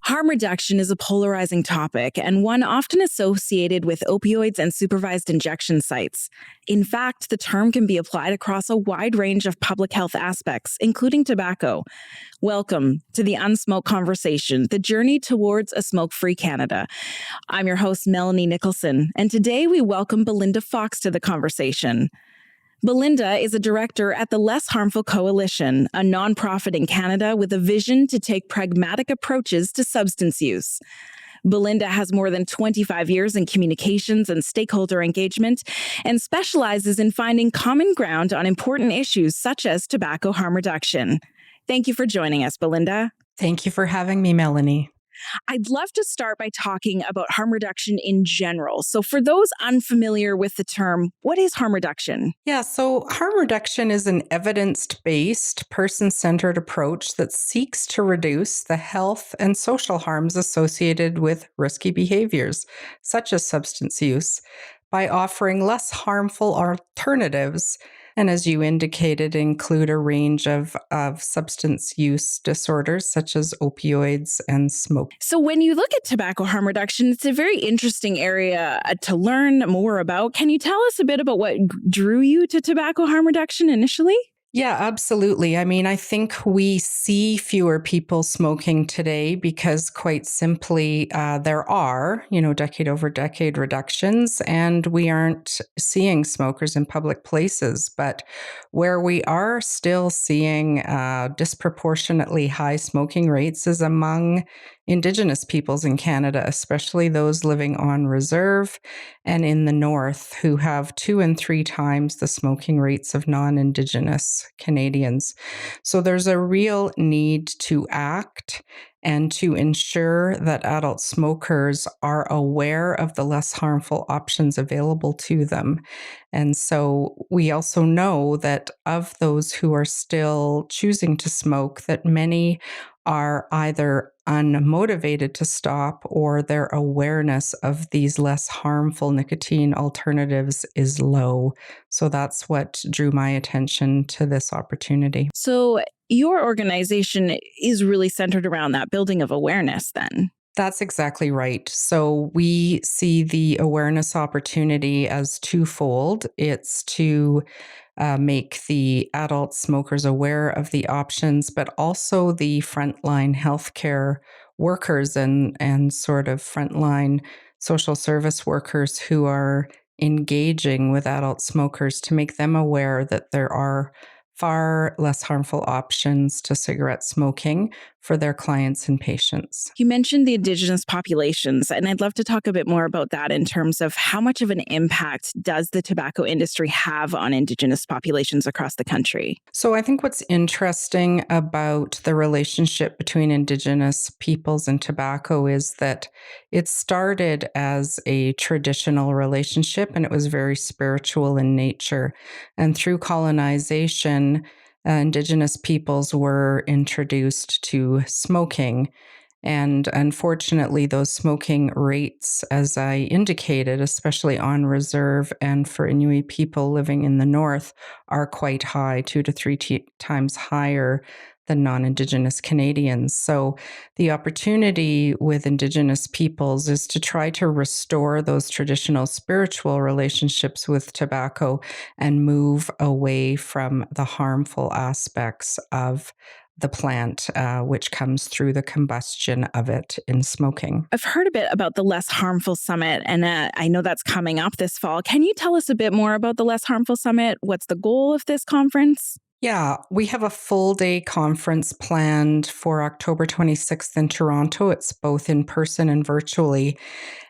Harm reduction is a polarizing topic and one often associated with opioids and supervised injection sites. In fact, the term can be applied across a wide range of public health aspects, including tobacco. Welcome to the Unsmoke Conversation, the journey towards a smoke-free Canada. I'm your host, Melanie Nicholson, and today we welcome Belinda Fox to the conversation. Belinda is a director at the Less Harmful Coalition, a nonprofit in Canada with a vision to take pragmatic approaches to substance use. Belinda has more than 25 years in communications and stakeholder engagement and specializes in finding common ground on important issues such as tobacco harm reduction. Thank you for joining us, Belinda. Thank you for having me, Melanie. I'd love to start by talking about harm reduction in general. So for those unfamiliar with the term, what is harm reduction? Yeah, so harm reduction is an evidence-based, person-centered approach that seeks to reduce the health and social harms associated with risky behaviors, such as substance use, by offering less harmful alternatives. And as you indicated, include a range of substance use disorders such as opioids and smoke. So when you look at tobacco harm reduction, it's a very interesting area to learn more about. Can you tell us a bit about what drew you to tobacco harm reduction initially? Yeah, absolutely. I mean, I think we see fewer people smoking today because quite simply there are, decade over decade reductions, and we aren't seeing smokers in public places. But where we are still seeing disproportionately high smoking rates is among Indigenous peoples in Canada, especially those living on reserve and in the north, who have 2 and 3 times the smoking rates of non-Indigenous Canadians. So there's a real need to act and to ensure that adult smokers are aware of the less harmful options available to them. And so we also know that of those who are still choosing to smoke, that many are either unmotivated to stop or their awareness of these less harmful nicotine alternatives is low. So that's what drew my attention to this opportunity. So your organization is really centered around that building of awareness then. That's exactly right. So we see the awareness opportunity as twofold. It's to make the adult smokers aware of the options, but also the frontline healthcare workers and sort of frontline social service workers who are engaging with adult smokers to make them aware that there are far less harmful options to cigarette smoking for their clients and patients. You mentioned the Indigenous populations, and I'd love to talk a bit more about that in terms of how much of an impact does the tobacco industry have on Indigenous populations across the country? So I think what's interesting about the relationship between Indigenous peoples and tobacco is that it started as a traditional relationship and it was very spiritual in nature. And through colonization, Indigenous peoples were introduced to smoking. And unfortunately, those smoking rates, as I indicated, especially on reserve and for Inuit people living in the north, are quite high, 2 to 3 times higher than non-Indigenous Canadians. So the opportunity with Indigenous peoples is to try to restore those traditional spiritual relationships with tobacco and move away from the harmful aspects of the plant, which comes through the combustion of it in smoking. I've heard a bit about the Less Harmful Summit, and I know that's coming up this fall. Can you tell us a bit more about the Less Harmful Summit? What's the goal of this conference? Yeah, we have a full day conference planned for October 26th in Toronto. It's both in person and virtually.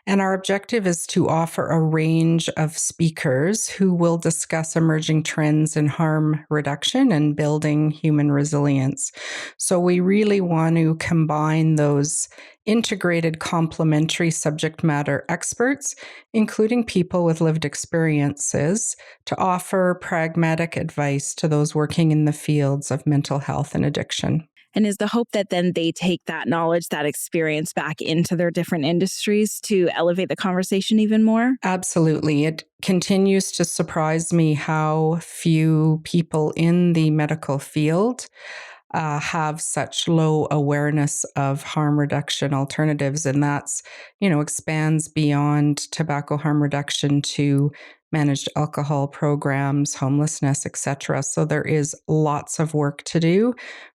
And our objective is to offer a range of speakers who will discuss emerging trends in harm reduction and building human resilience. So we really want to combine those integrated complementary subject matter experts, including people with lived experiences, to offer pragmatic advice to those working in the fields of mental health and addiction. And is the hope that then they take that knowledge, that experience back into their different industries to elevate the conversation even more? Absolutely. It continues to surprise me how few people in the medical field have such low awareness of harm reduction alternatives. And that's, expands beyond tobacco harm reduction to managed alcohol programs, homelessness, etc. So there is lots of work to do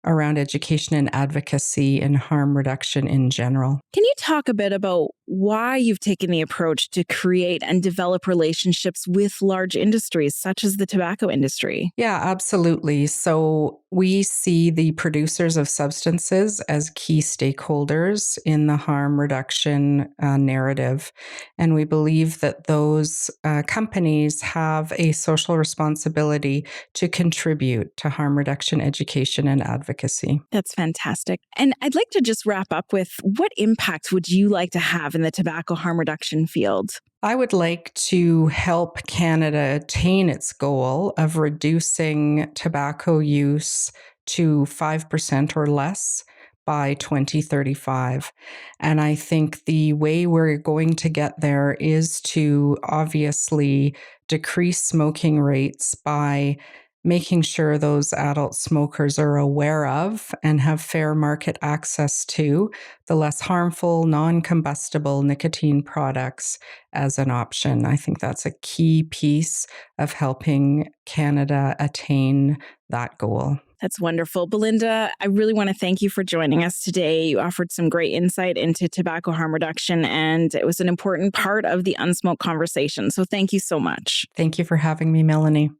around education and advocacy and harm reduction in general. Can you talk a bit about why you've taken the approach to create and develop relationships with large industries such as the tobacco industry? Yeah, absolutely. So we see the producers of substances as key stakeholders in the harm reduction narrative. And we believe that those companies have a social responsibility to contribute to harm reduction education and advocacy. That's fantastic. And I'd like to just wrap up with what impact would you like to have in the tobacco harm reduction field? I would like to help Canada attain its goal of reducing tobacco use to 5% or less by 2035. And I think the way we're going to get there is to obviously decrease smoking rates by making sure those adult smokers are aware of and have fair market access to the less harmful, non combustible nicotine products as an option. I think that's a key piece of helping Canada attain that goal. That's wonderful. Belinda, I really want to thank you for joining us today. You offered some great insight into tobacco harm reduction, and it was an important part of the Unsmoke conversation. So thank you so much. Thank you for having me, Melanie.